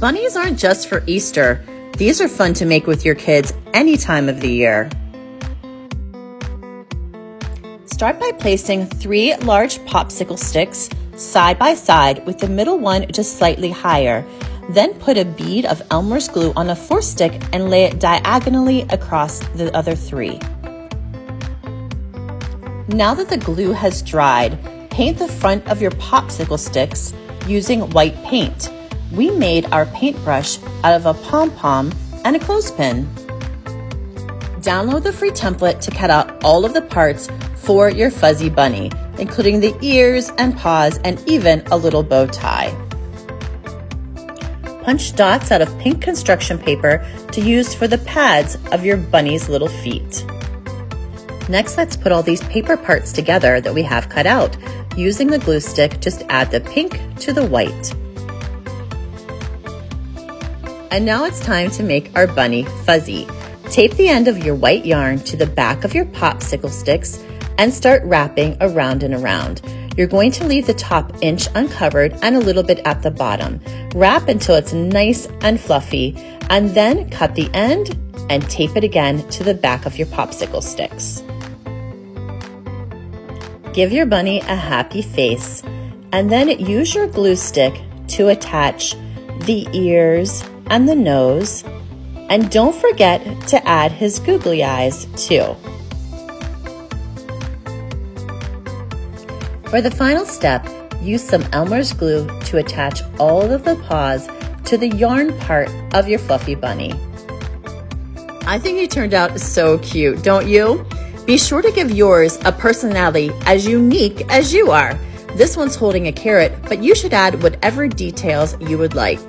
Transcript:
Bunnies aren't just for Easter. These are fun to make with your kids any time of the year. Start by placing 3 large popsicle sticks side by side with the middle one just slightly higher. Then put a bead of Elmer's glue on a 4th stick and lay it diagonally across the other 3. Now that the glue has dried, paint the front of your popsicle sticks using white paint. We made our paintbrush out of a pom-pom and a clothespin. Download the free template to cut out all of the parts for your fuzzy bunny, including the ears and paws and even a little bow tie. Punch dots out of pink construction paper to use for the pads of your bunny's little feet. Next, let's put all these paper parts together that we have cut out. Using the glue stick, just add the pink to the white. And now it's time to make our bunny fuzzy. Tape the end of your white yarn to the back of your popsicle sticks and start wrapping around and around. You're going to leave the top inch uncovered and a little bit at the bottom. Wrap until it's nice and fluffy, and then cut the end and tape it again to the back of your popsicle sticks. Give your bunny a happy face, and then use your glue stick to attach the ears and the nose, and don't forget to add his googly eyes too. For the final step, use some Elmer's glue to attach all of the paws to the yarn part of your fluffy bunny. I think he turned out so cute, don't you? Be sure to give yours a personality as unique as you are. This one's holding a carrot, but you should add whatever details you would like.